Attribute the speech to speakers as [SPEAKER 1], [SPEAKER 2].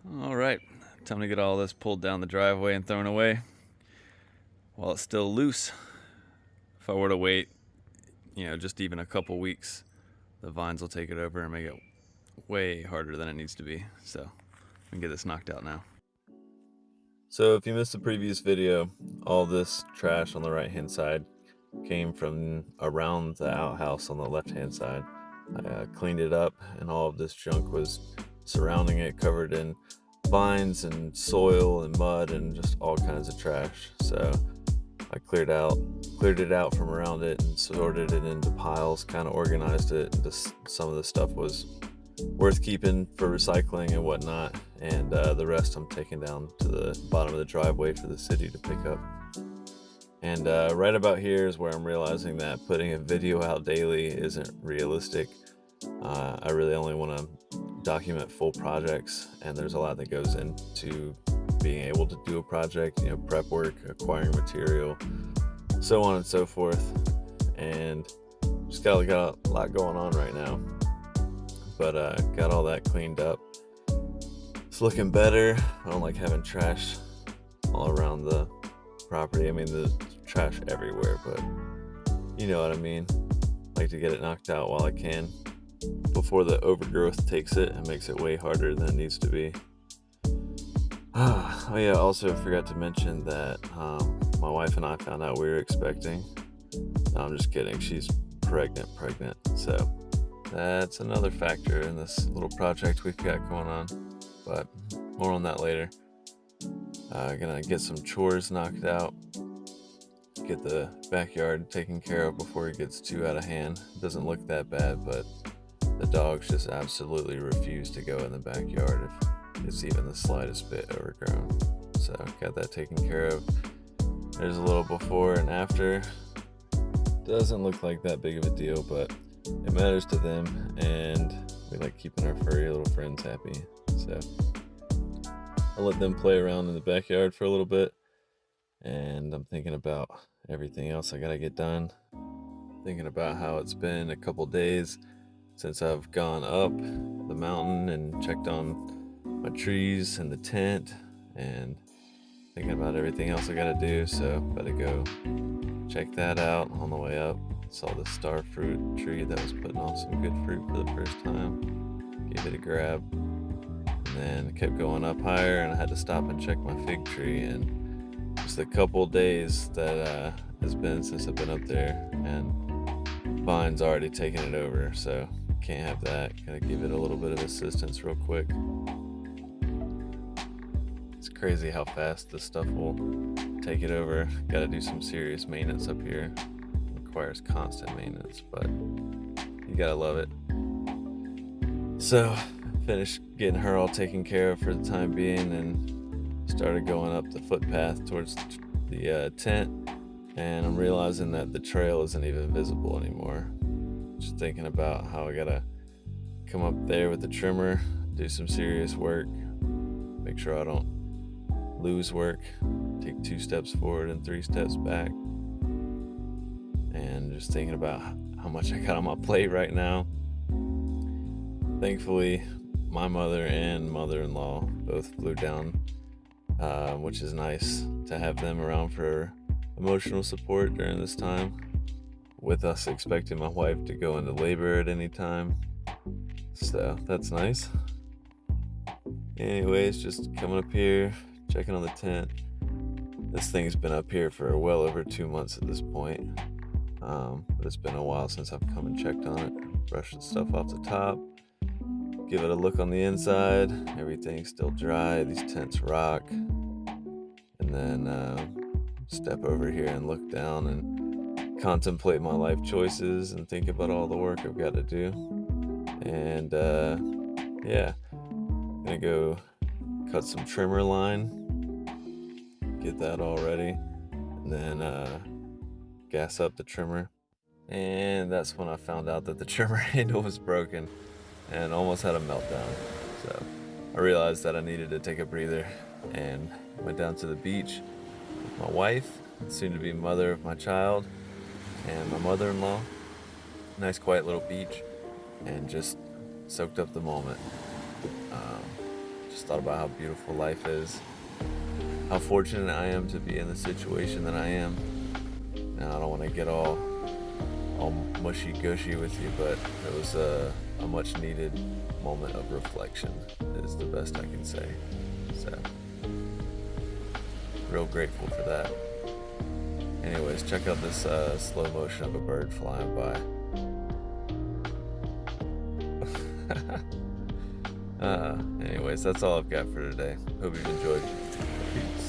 [SPEAKER 1] All right, time to get all this pulled down the driveway and thrown away while it's still loose. If I were to wait, just even a couple weeks, the vines will take it over and make it way harder than it needs to be. So we can get this knocked out now. So if you missed the previous video, all this trash on the right hand side came from around the outhouse on the left hand side. I cleaned it up, and all of this junk was surrounding it, covered in vines and soil and mud and just all kinds of trash. So I cleared it out from around it and sorted it into piles, kind of organized it. Some of the stuff was worth keeping for recycling and whatnot, and the rest I'm taking down to the bottom of the driveway for the city to pick up. And right about here is where I'm realizing that putting a video out daily isn't realistic. I really only want to document full projects, and there's a lot that goes into being able to do a project, prep work, acquiring material, so on and so forth. And just got a lot going on right now. But got all that cleaned up. It's looking better. I don't like having trash all around the property. I mean, the trash everywhere, but you know what I mean. I like to get it knocked out while I can before the overgrowth takes it and makes it way harder than it needs to be. Oh yeah, also forgot to mention that my wife and I found out we were expecting. No, I'm just kidding. She's pregnant. So that's another factor in this little project we've got going on, but more on that later. Gonna get some chores knocked out, get the backyard taken care of before it gets too out of hand. It doesn't look that bad, but the dogs just absolutely refuse to go in the backyard if it's even the slightest bit overgrown. So got that taken care of. There's a little before and after. Doesn't look like that big of a deal, but it matters to them, and we like keeping our furry little friends happy. So I'll let them play around in the backyard for a little bit, and I'm thinking about everything else I gotta get done. Thinking about how it's been a couple days since I've gone up the mountain and checked on my trees and the tent, and thinking about everything else I gotta do. So better go check that out on the way up. Saw the star fruit tree that was putting off some good fruit for the first time. Gave it a grab, and then kept going up higher, and I had to stop and check my fig tree. And just a couple days that has been since I've been up there, and vine's already taken it over, so can't have that. Gotta give it a little bit of assistance real quick. It's crazy how fast this stuff will take it over. Gotta do some serious maintenance up here. Requires constant maintenance, but you gotta love it. So finished getting her all taken care of for the time being, and started going up the footpath towards the tent, and I'm realizing that the trail isn't even visible anymore. Just thinking about how I gotta come up there with the trimmer, do some serious work, make sure I don't lose work, take 2 steps forward and 3 steps back. And just thinking about how much I got on my plate right now. Thankfully, my mother and mother-in-law both flew down, which is nice to have them around for emotional support during this time, with us expecting my wife to go into labor at any time. So that's nice. Anyways, just coming up here, checking on the tent. This thing's been up here for well over 2 months at this point. But it's been a while since I've come and checked on it. Brushed the stuff off the top, give it a look on the inside. Everything's still dry. These tents rock. And then step over here and look down and contemplate my life choices and think about all the work I've got to do. And yeah, gonna go cut some trimmer line, get that all ready, and then gas up the trimmer. And that's when I found out that the trimmer handle was broken and almost had a meltdown. So I realized that I needed to take a breather and went down to the beach with my wife, soon to be mother of my child, and my mother-in-law. Nice quiet little beach, and just soaked up the moment.
[SPEAKER 2] just thought about how beautiful life is, how fortunate I am to be in the situation that I am. Now, I don't want to get all mushy-gushy with you, but it was a much needed moment of reflection is the best I can say. So, real grateful for that. Anyways, check out this slow motion of a bird flying by. Anyways, that's all I've got for today. Hope you've enjoyed. Peace.